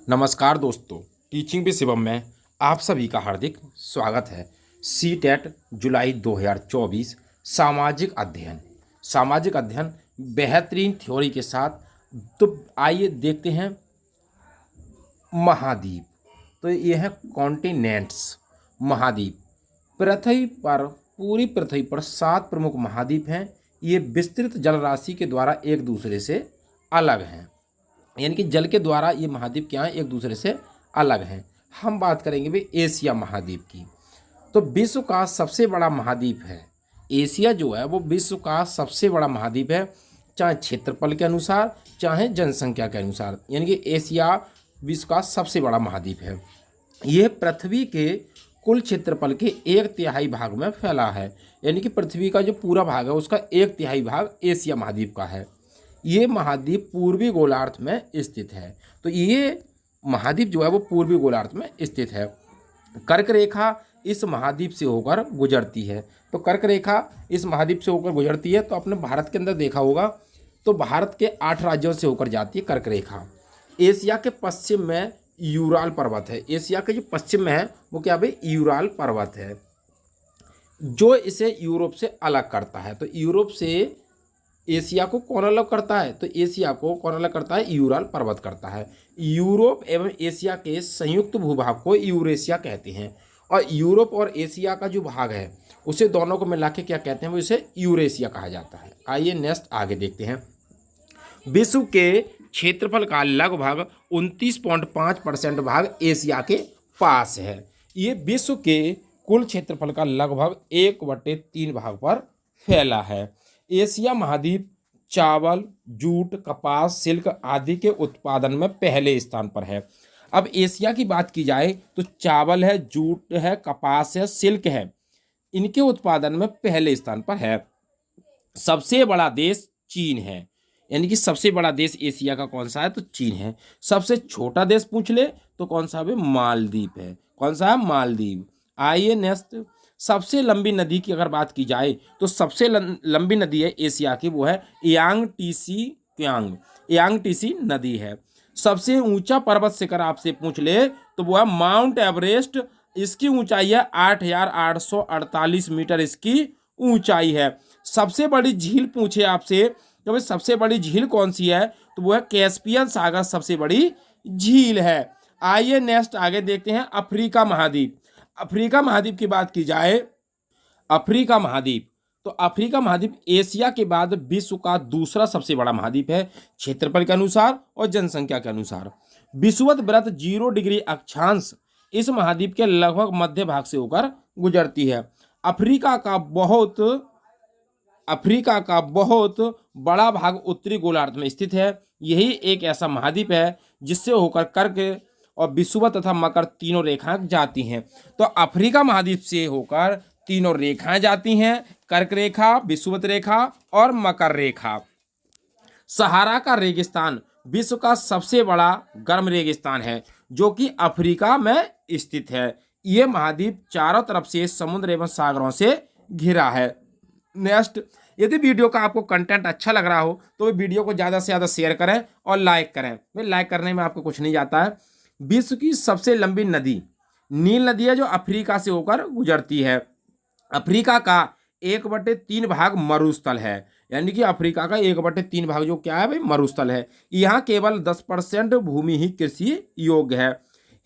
नमस्कार दोस्तों, teaching with Shivam में आप सभी का हार्दिक स्वागत है। सीटेट जुलाई 2024 सामाजिक अध्ययन बेहतरीन थ्योरी के साथ। तो आइए देखते हैं महाद्वीप। तो ये है कॉन्टिनेंट्स, महाद्वीप। पूरी पृथ्वी पर 7 प्रमुख महाद्वीप हैं। ये विस्तृत जलराशि के द्वारा एक दूसरे से अलग हैं, यानी कि जल के द्वारा ये महाद्वीप क्या हैं, एक दूसरे से अलग हैं। हम बात करेंगे भी एशिया महाद्वीप की। तो विश्व का सबसे बड़ा महाद्वीप है एशिया, जो है वो विश्व का सबसे बड़ा महाद्वीप है, चाहे क्षेत्रफल के अनुसार चाहे जनसंख्या के अनुसार। यानी कि एशिया विश्व का सबसे बड़ा महाद्वीप है। यह पृथ्वी के कुल क्षेत्रफल के 1/3 भाग में फैला है। यानी कि पृथ्वी का जो पूरा भाग है उसका 1/3 भाग एशिया महाद्वीप का है। ये महाद्वीप पूर्वी गोलार्ध में स्थित है। तो ये महाद्वीप जो है वो पूर्वी गोलार्ध में स्थित है। कर्क रेखा इस महाद्वीप से होकर गुजरती है। तो कर्क रेखा इस महाद्वीप से होकर गुजरती है। तो आपने भारत के अंदर देखा होगा, तो भारत के 8 राज्यों से होकर जाती है कर्क रेखा। एशिया के पश्चिम में यूराल पर्वत है। एशिया के जो पश्चिम में है वो क्या भाई, यूराल पर्वत है, जो इसे यूरोप से अलग करता है। तो यूरोप से एशिया को कौन अलग करता है, तो एशिया को कौन अलग करता है, यूराल पर्वत करता है। यूरोप एवं एशिया के संयुक्त भूभाग को यूरेशिया कहते हैं। और यूरोप और एशिया का जो भाग है उसे दोनों को मिला के क्या कहते हैं, वो इसे यूरेशिया कहा जाता है। आइए नेक्स्ट आगे देखते हैं। विश्व के क्षेत्रफल का लगभग 29.5% भाग एशिया के पास है। ये विश्व के कुल क्षेत्रफल का लगभग 1/3 भाग पर फैला है। एशिया महाद्वीप चावल, जूट, कपास, सिल्क आदि के उत्पादन में पहले स्थान पर है। अब एशिया की बात की जाए तो चावल है, जूट है, कपास है, सिल्क है, इनके उत्पादन में पहले स्थान पर है। सबसे बड़ा देश चीन है। यानी कि सबसे बड़ा देश एशिया का कौन सा है, तो चीन है। सबसे छोटा देश पूछ ले तो कौन सा है, मालदीव है। कौन सा है, मालदीव। आइए नेक्स्ट। सबसे लंबी नदी की अगर बात की जाए तो सबसे लंबी नदी है एशिया की, वो है यांगटीसी नदी है। सबसे ऊंचा पर्वत शिखर आपसे पूछ ले तो वो है माउंट एवरेस्ट। इसकी ऊंचाई है 8,848 मीटर, इसकी ऊंचाई है। सबसे बड़ी झील पूछे आपसे तो भाई सबसे बड़ी झील कौन सी है, तो वो है कैस्पियन सागर सबसे बड़ी झील है। आइए नेक्स्ट आगे देखते हैं। अफ्रीका महाद्वीप। अफ्रीका महाद्वीप की बात की जाए, अफ्रीका महाद्वीप, तो अफ्रीका महाद्वीप एशिया के बाद विश्व का दूसरा सबसे बड़ा महाद्वीप है, क्षेत्रफल के अनुसार और जनसंख्या के अनुसार। विषुवत वृत्त 0 डिग्री अक्षांश इस महाद्वीप के लगभग मध्य भाग से होकर गुजरती है। अफ्रीका का बहुत बड़ा भाग उत्तरी गोलार्ध में स्थित है। यही एक ऐसा महाद्वीप है जिससे होकर कर्क और विषुवत तथा मकर तीनों रेखाएं जाती हैं। तो अफ्रीका महाद्वीप से होकर तीनों रेखाएं जाती हैं, कर्क रेखा, विषुवत रेखा और मकर रेखा। सहारा का रेगिस्तान विश्व का सबसे बड़ा गर्म रेगिस्तान है, जो कि अफ्रीका में स्थित है। ये महाद्वीप चारों तरफ से समुद्र एवं सागरों से घिरा है। नेक्स्ट, यदि वीडियो का आपको कंटेंट अच्छा लग रहा हो तो वीडियो को ज़्यादा से ज़्यादा शेयर करें और लाइक करें। भाई लाइक करने में आपको कुछ नहीं जाता है। विश्व की सबसे लंबी नदी नील नदी है, जो अफ्रीका से होकर गुजरती है। अफ्रीका का 1/3 भाग मरुस्थल है। यानी कि अफ्रीका का 1/3 भाग जो क्या है भाई, मरुस्थल है। यहाँ केवल 10% भूमि ही कृषि योग्य है।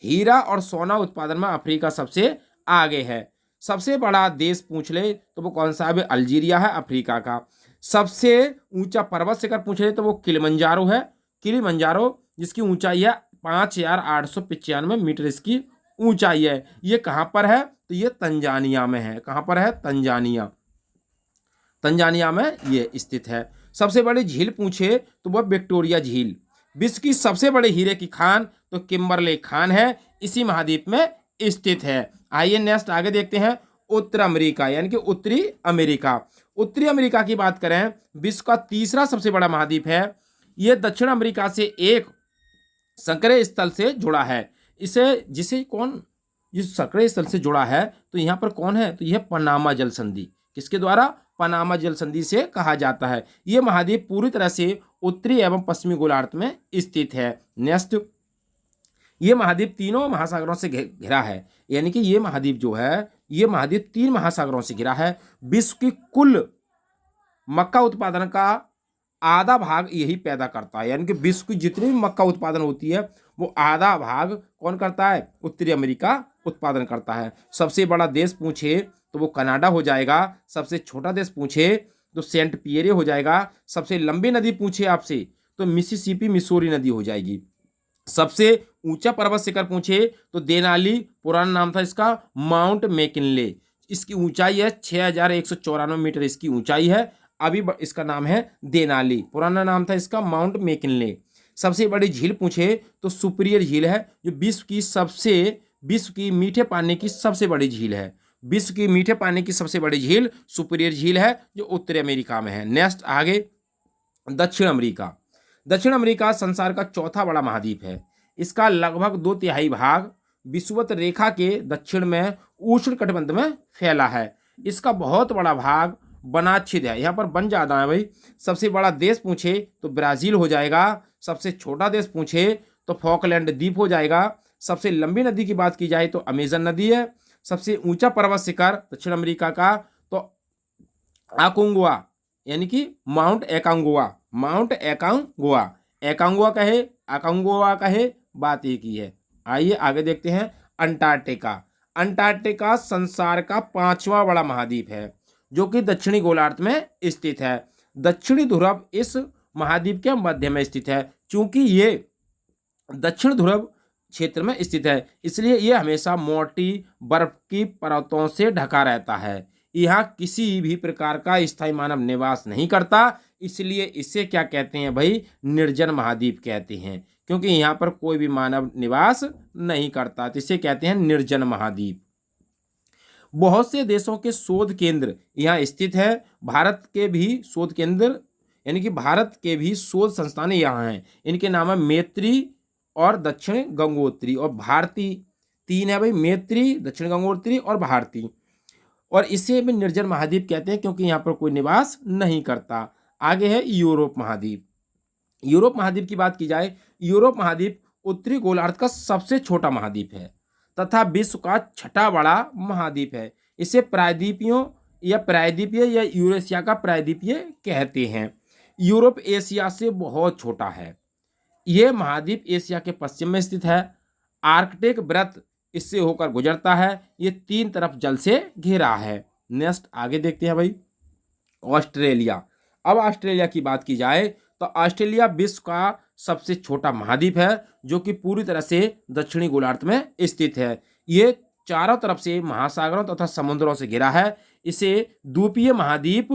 हीरा और सोना उत्पादन में अफ्रीका सबसे आगे है। सबसे बड़ा देश पूछ ले तो वो कौन सा है, अल्जीरिया है अफ्रीका का। सबसे ऊंचा पर्वत शिखर पूछ ले तो वो किलिमंजारो है। किलिमंजारो जिसकी ऊंचाई है 5,895 मीटर, इसकी ऊंचाई है। ये कहाँ पर है, तो ये तंजानिया में है। कहाँ पर है, तंजानिया में ये स्थित है। सबसे बड़ी झील पूछे तो वह विक्टोरिया झील। विश्व की सबसे बड़े हीरे की खान तो किम्बरले खान है, इसी महाद्वीप में स्थित है। आइए नेक्स्ट आगे देखते हैं। उत्तर अमेरिका यानी कि उत्तरी अमेरिका। उत्तरी अमेरिका की बात करें, विश्व का तीसरा सबसे बड़ा महाद्वीप है। यह दक्षिण अमेरिका से एक संकरे स्थल से जुड़ा है। जिस संकरे स्थल से जुड़ा है तो यहाँ पर कौन है, तो यह पनामा जल संधि। किसके द्वारा, पनामा जल संधि से कहा जाता है। यह महाद्वीप पूरी तरह से उत्तरी एवं पश्चिमी गोलार्ध में स्थित है। नेक्स्ट, ये महाद्वीप तीनों महासागरों से घिरा है, यानी कि ये महाद्वीप जो है, ये महाद्वीप 3 महासागरों से घिरा है। विश्व की कुल मक्का उत्पादन का आधा भाग यही पैदा करता है, यानी कि विश्व की जितनी भी मक्का उत्पादन होती है वो आधा भाग कौन करता है? उत्तरी अमेरिका उत्पादन करता है। सबसे बड़ा देश पूछे तो वो कनाडा हो जाएगा, सबसे छोटा देश पूछे तो सेंट पियरे हो जाएगा, सबसे लंबी नदी पूछे आपसे तो मिसिसिपी मिसौरी नदी हो जाएगी, सबसे ऊंचा पर्वत शिखर पूछे तो देनाली, पुराना नाम था इसका माउंट मैकिनले, इसकी ऊंचाई है 6194 मीटर इसकी ऊंचाई है, अभी इसका नाम है देनाली, पुराना नाम था इसका माउंट मैकिनले। सबसे बड़ी झील पूछे तो सुपीरियर झील है, जो विश्व की मीठे पानी की सबसे बड़ी झील है। विश्व की मीठे पानी की सबसे बड़ी झील सुपीरियर झील है, जो उत्तरी अमेरिका में है। नेक्स्ट आगे दक्षिण अमेरिका। दक्षिण अमेरिका संसार का चौथा बड़ा महाद्वीप है। इसका लगभग 2/3 भाग विषुवत रेखा के दक्षिण में उष्ण कटिबंध में फैला है। इसका बहुत बड़ा भाग वनाच्छिद है, यहाँ पर वन ज़्यादा है भाई। सबसे बड़ा देश पूछे तो ब्राज़ील हो जाएगा, सबसे छोटा देश पूछे तो फॉकलैंड द्वीप हो जाएगा, सबसे लंबी नदी की बात की जाए तो अमेजन नदी है, सबसे ऊंचा पर्वत शिखर दक्षिण अमेरिका का तो आकोंगुआ, यानी कि माउंट एकांगुआ कहे आकांगुआ कहे, बात एक ही है। आइए आगे देखते हैं अंटार्कटिका। अंटार्कटिका संसार का 5वां बड़ा महाद्वीप है, जो कि दक्षिणी गोलार्ध में स्थित है। दक्षिणी ध्रुव इस महाद्वीप के मध्य में स्थित है। चूंकि ये दक्षिण ध्रुव क्षेत्र में स्थित है, इसलिए यह हमेशा मोटी बर्फ की परतों से ढका रहता है। यहाँ किसी भी प्रकार का स्थायी मानव निवास नहीं करता, इसलिए इसे क्या कहते हैं भाई? निर्जन महाद्वीप कहते हैं, क्योंकि यहाँ पर कोई भी मानव निवास नहीं करता, तो इसे कहते हैं निर्जन महाद्वीप। बहुत से देशों के शोध केंद्र यहाँ स्थित है। भारत के भी शोध केंद्र, यानी कि भारत के भी शोध संस्थान यहाँ हैं। इनके नाम है मैत्री और दक्षिण गंगोत्री, और भारती 3 है भाई, मैत्री, दक्षिण गंगोत्री और भारती। और इसे भी निर्जन महाद्वीप कहते हैं, क्योंकि यहाँ पर कोई निवास नहीं करता। आगे है यूरोप महाद्वीप। यूरोप महाद्वीप की बात की जाए, यूरोप महाद्वीप उत्तरी गोलार्ध का सबसे छोटा महाद्वीप है तथा विश्व का 6ठा बड़ा महाद्वीप है। इसे प्रायद्वीपीय या यूरेशिया का प्रायद्वीपीय कहते हैं। यूरोप एशिया से बहुत छोटा है। यह महाद्वीप एशिया के पश्चिम में स्थित है। आर्कटिक वृत्त इससे होकर गुजरता है। ये 3 तरफ जल से घिरा है। नेक्स्ट आगे देखते हैं भाई ऑस्ट्रेलिया। अब ऑस्ट्रेलिया की बात की जाए तो ऑस्ट्रेलिया विश्व का सबसे छोटा महाद्वीप है, जो कि पूरी तरह से दक्षिणी गोलार्ध में स्थित है। ये चारों तरफ से महासागरों तथा समुद्रों से घिरा है। इसे द्वीपीय महाद्वीप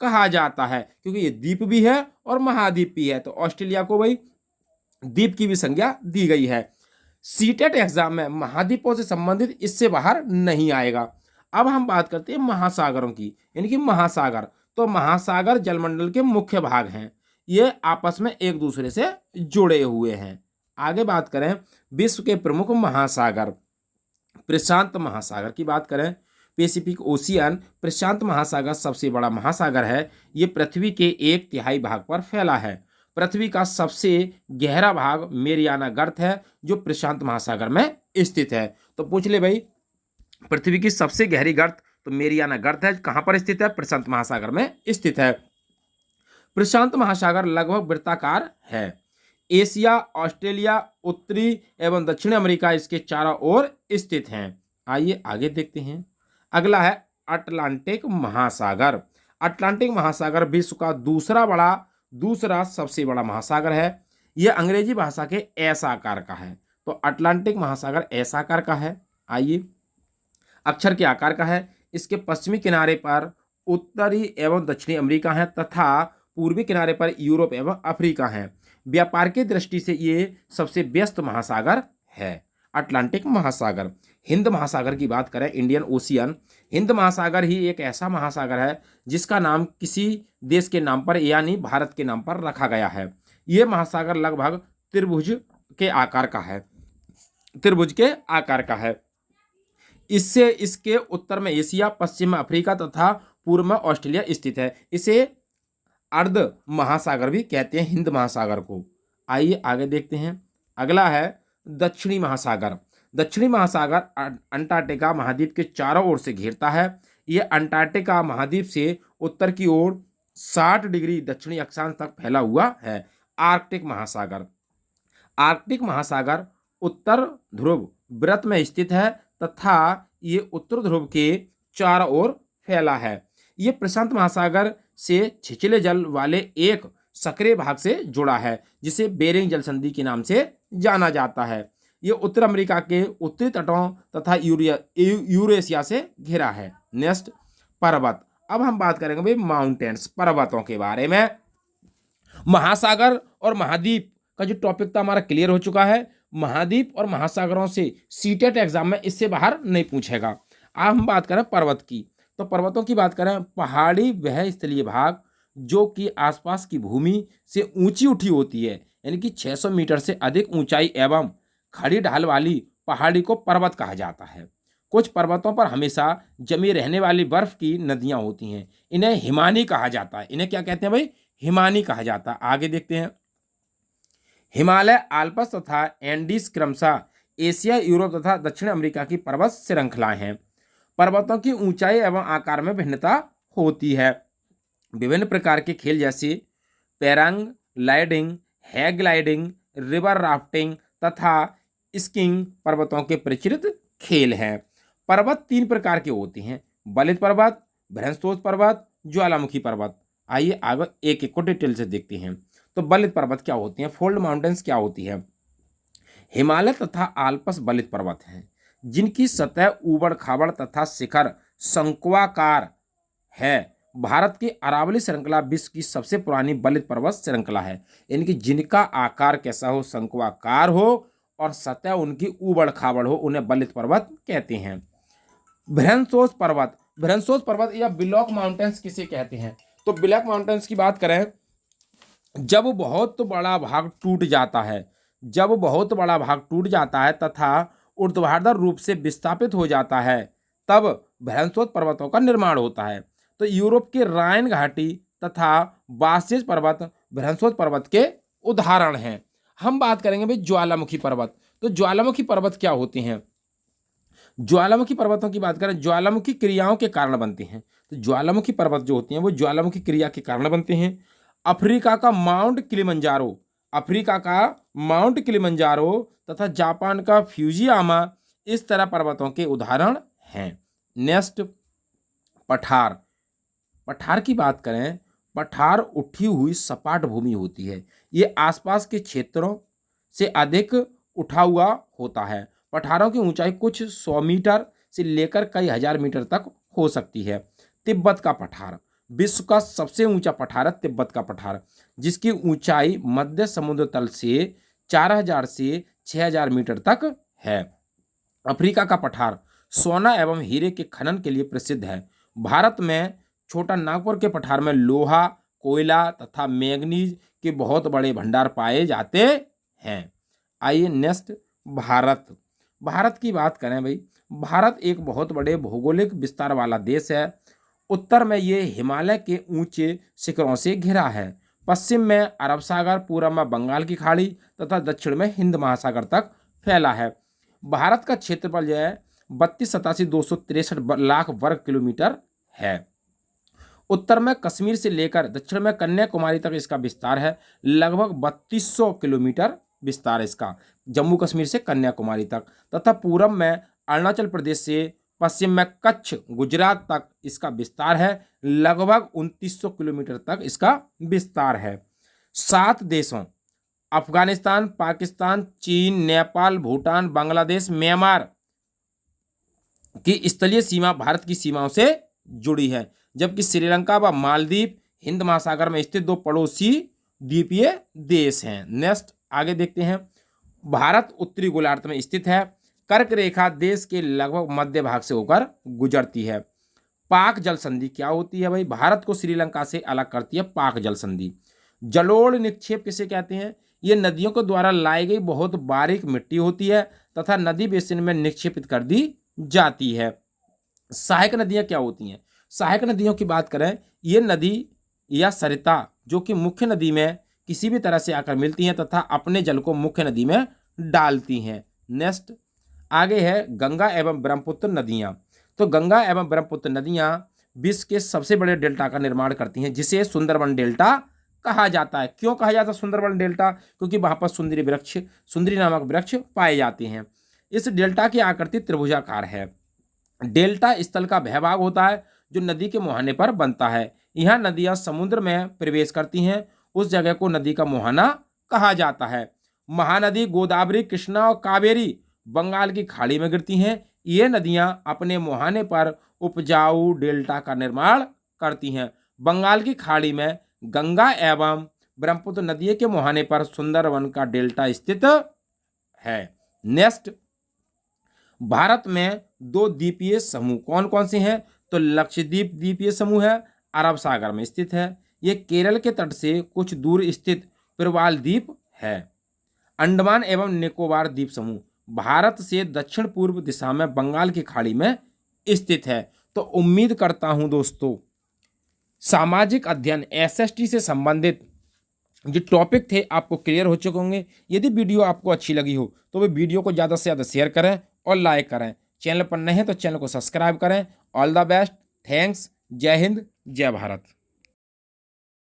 कहा जाता है, क्योंकि ये द्वीप भी है और महाद्वीप भी है। तो ऑस्ट्रेलिया को भाई द्वीप की भी संज्ञा दी गई है। सीटेट एग्जाम में महाद्वीपों से संबंधित इससे बाहर नहीं आएगा। अब हम बात करते हैं महासागरों की, यानी कि महासागर। तो महासागर जलमंडल के मुख्य भाग हैं, ये आपस में एक दूसरे से जुड़े हुए हैं। आगे बात करें विश्व के प्रमुख महासागर। प्रशांत महासागर की बात करें, पैसिफिक ओशियन प्रशांत महासागर सबसे बड़ा महासागर है। ये पृथ्वी के 1/3 भाग पर फैला है। पृथ्वी का सबसे गहरा भाग मेरियाना गर्त है, जो प्रशांत महासागर में स्थित है। तो पूछ ले भाई, पृथ्वी की सबसे गहरी गर्त तो मेरियाना गर्त है, कहाँ पर स्थित है? प्रशांत महासागर में स्थित है। प्रशांत महासागर लगभग वृत्ताकार है। एशिया, ऑस्ट्रेलिया, उत्तरी एवं दक्षिण अमेरिका इसके चारों ओर स्थित हैं। आइए आगे देखते हैं। अगला है अटलांटिक महासागर। अटलांटिक महासागर विश्व का दूसरा सबसे बड़ा महासागर है। यह अंग्रेजी भाषा के एस आकार का है। तो अटलांटिक महासागर एस आकार का है। आइए, अक्षर के आकार का है। इसके पश्चिमी किनारे पर उत्तरी एवं दक्षिणी अमेरिका है तथा पूर्वी किनारे पर यूरोप एवं अफ्रीका है। व्यापार की दृष्टि से ये सबसे व्यस्त महासागर है। अटलांटिक महासागर। हिंद महासागर की बात करें, इंडियन ओशियन, हिंद महासागर ही एक ऐसा महासागर है जिसका नाम किसी देश के नाम पर यानी भारत के नाम पर रखा गया है। ये महासागर लगभग त्रिभुज के आकार का है। इससे इसके उत्तर में एशिया, पश्चिम में अफ्रीका तथा पूर्व में ऑस्ट्रेलिया स्थित है। इसे अर्ध महासागर भी कहते हैं हिंद महासागर को। आइए आगे देखते हैं। अगला है दक्षिणी महासागर। दक्षिणी महासागर अंटार्कटिका महाद्वीप के चारों ओर से घेरता है। यह अंटार्कटिका महाद्वीप से उत्तर की ओर 60 डिग्री दक्षिणी अक्षांश तक फैला हुआ है। आर्कटिक महासागर। आर्कटिक महासागर उत्तर ध्रुव वृत्त में स्थित है तथा ये उत्तर ध्रुव के चारों ओर फैला है। ये प्रशांत महासागर से छिछले जल वाले एक सक्रिय भाग से जुड़ा है जिसे बेरिंग जल संधि के नाम से जाना जाता है। ये उत्तर अमेरिका के उत्तरी तटों तथा यूरेशिया से घिरा है। नेक्स्ट, पर्वत। अब हम बात करेंगे भाई माउंटेन्स, पर्वतों के बारे में। महासागर और महाद्वीप का जो टॉपिक था हमारा क्लियर हो चुका है। महाद्वीप और महासागरों से सीटेट एग्जाम में इससे बाहर नहीं पूछेगा। अब हम बात करें पर्वत की, तो पर्वतों की बात करें, पहाड़ी वह स्थलीय भाग जो कि आसपास की भूमि से ऊंची उठी होती है, यानी कि 600 मीटर से अधिक ऊंचाई एवं खड़ी ढाल वाली पहाड़ी को पर्वत कहा जाता है। कुछ पर्वतों पर हमेशा जमी रहने वाली बर्फ की नदियां होती हैं, इन्हें हिमानी कहा जाता है। इन्हें क्या कहते हैं भाई? हिमानी कहा जाता है। आगे देखते हैं। हिमालय, आल्प्स तथा एंडीज क्रमशः एशिया, यूरोप तथा दक्षिण अमेरिका की पर्वत श्रृंखलाएं हैं। पर्वतों की ऊंचाई एवं आकार में भिन्नता होती है। विभिन्न प्रकार के खेल जैसे paragliding, hang gliding, river rafting तथा स्कीइंग पर्वतों के प्रचलित खेल हैं। पर्वत 3 प्रकार के होते हैं: बलित पर्वत, बृहस्पति पर्वत, ज्वालामुखी पर्वत। आइए आगे एक एक को डिटेल से देखते हैं। तो बलित पर्वत क्या होती हैं? फोल्ड माउंटेन्स क्या होती है? हिमालय तथा आल्प्स बलित पर्वत हैं जिनकी सतह ऊबड़ खाबड़ तथा शिखर शंक्वाकार है। भारत की अरावली श्रृंखला विश्व की सबसे पुरानी बलित पर्वत श्रृंखला है, यानी कि जिनका आकार कैसा हो, शंक्वाकार हो और सतह उनकी ऊबड़ खाबड़ हो, उन्हें बलित पर्वत कहते हैं। बृहस्पति पर्वत, बृहस्पति पर्वत या ब्लॉक माउंटेन्स किसे कहते हैं? तो ब्लॉक माउंटेन्स की बात करें, जब बहुत बड़ा भाग टूट जाता है, जब बहुत बड़ा भाग टूट जाता है तथा ऊर्ध्वाधर रूप से विस्थापित हो जाता है, तब बृहस्पति पर्वतों का निर्माण होता है। तो यूरोप के राइन घाटी तथा बासिस पर्वत बृहस्पति पर्वत के उदाहरण हैं। हम बात करेंगे भाई ज्वालामुखी पर्वत। तो ज्वालामुखी पर्वत क्या होते हैं? ज्वालामुखी पर्वतों की बात करें, ज्वालामुखी क्रियाओं के कारण बनते हैं। तो ज्वालामुखी पर्वत जो होती हैं वो ज्वालामुखी क्रिया के कारण बनते हैं। अफ्रीका का माउंट किलिमंजारो, अफ्रीका का माउंट किलिमंजारो तथा जापान का फ्यूजियामा इस तरह पर्वतों के उदाहरण हैं। नेक्स्ट, पठार। पठार की बात करें, पठार उठी हुई सपाट भूमि होती है। ये आसपास के क्षेत्रों से अधिक उठा हुआ होता है। पठारों की ऊंचाई कुछ 100 मीटर से लेकर कई हजार मीटर तक हो सकती है। तिब्बत का पठार, विश्व का सबसे ऊंचा पठार है तिब्बत का पठार, जिसकी ऊंचाई मध्य समुद्र तल से 4000 से 6000 मीटर तक है। अफ्रीका का पठार सोना एवं हीरे के खनन के लिए प्रसिद्ध है। भारत में छोटा नागपुर के पठार में लोहा, कोयला तथा मैंगनीज के बहुत बड़े भंडार पाए जाते हैं। आइए नेक्स्ट, भारत। भारत की बात करें भाई, भारत एक बहुत बड़े भौगोलिक विस्तार वाला देश है। उत्तर में ये हिमालय के ऊंचे शिखरों से घिरा है। पश्चिम में अरब सागर, पूर्व में बंगाल की खाड़ी तथा दक्षिण में हिंद महासागर तक फैला है। भारत का क्षेत्रफल जो है 32,87,263 लाख वर्ग किलोमीटर है। उत्तर में कश्मीर से लेकर दक्षिण में कन्याकुमारी तक इसका विस्तार है। लगभग 3200 किलोमीटर विस्तार है इसका, जम्मू कश्मीर से कन्याकुमारी तक, तथा पूर्व में अरुणाचल प्रदेश से पश्चिम में कच्छ, गुजरात तक इसका विस्तार है। लगभग 2900 किलोमीटर तक इसका विस्तार है। 7 देशों अफगानिस्तान, पाकिस्तान, चीन, नेपाल, भूटान, बांग्लादेश, म्यांमार की स्थलीय सीमा भारत की सीमाओं से जुड़ी है, जबकि श्रीलंका व मालदीव हिंद महासागर में स्थित 2 पड़ोसी द्वीपीय देश हैं। नेक्स्ट आगे देखते हैं। भारत उत्तरी गोलार्ध में स्थित है। कर्क रेखा देश के लगभग मध्य भाग से होकर गुजरती है। पाक जल संधि क्या होती है भाई? भारत को श्रीलंका से अलग करती है पाक जल संधि। जलोढ़ निक्षेप किसे कहते हैं? ये नदियों के द्वारा लाई गई बहुत बारीक मिट्टी होती है तथा नदी बेसिन में निक्षेपित कर दी जाती है। सहायक नदियां क्या होती हैं? सहायक नदियों की बात करें, ये नदी या सरिता जो कि मुख्य नदी में किसी भी तरह से आकर मिलती हैं तथा अपने जल को मुख्य नदी में डालती हैं। नेक्स्ट आगे है गंगा एवं ब्रह्मपुत्र नदियाँ। तो गंगा एवं ब्रह्मपुत्र नदियाँ विश्व के सबसे बड़े डेल्टा का निर्माण करती हैं, जिसे सुंदरबन डेल्टा कहा जाता है। क्यों कहा जाता है सुंदरबन डेल्टा? क्योंकि वहाँ पर सुंदरी नामक वृक्ष पाए जाते हैं। इस डेल्टा की आकृति त्रिभुजाकार है। डेल्टा स्थल का वह भाग होता है जो नदी के मुहाने पर बनता है। यहाँ नदियाँ समुद्र में प्रवेश करती हैं, उस जगह को नदी का मुहाना कहा जाता है। महानदी गोदावरी, कृष्णा और कावेरी बंगाल की खाड़ी में गिरती हैं। ये नदियाँ अपने मुहाने पर उपजाऊ डेल्टा का निर्माण करती हैं। बंगाल की खाड़ी में गंगा एवं ब्रह्मपुत्र नदियों के मुहाने पर सुंदरवन का डेल्टा स्थित है। नेक्स्ट, भारत में 2 द्वीपीय समूह कौन कौन से हैं? तो लक्षद्वीप द्वीपीय समूह है, अरब सागर में स्थित है। ये केरल के तट से कुछ दूर स्थित प्रवाल द्वीप है। अंडमान एवं निकोबार द्वीप समूह भारत से दक्षिण पूर्व दिशा में बंगाल की खाड़ी में स्थित है। तो उम्मीद करता हूं दोस्तों सामाजिक अध्ययन एसएसटी से संबंधित जो टॉपिक थे आपको क्लियर हो चुके होंगे। यदि वीडियो आपको अच्छी लगी हो तो वे वीडियो को ज़्यादा से ज़्यादा शेयर करें और लाइक करें। चैनल पर नए हैं तो चैनल को सब्सक्राइब करें। ऑल द बेस्ट, थैंक्स, जय हिंद, जय भारत।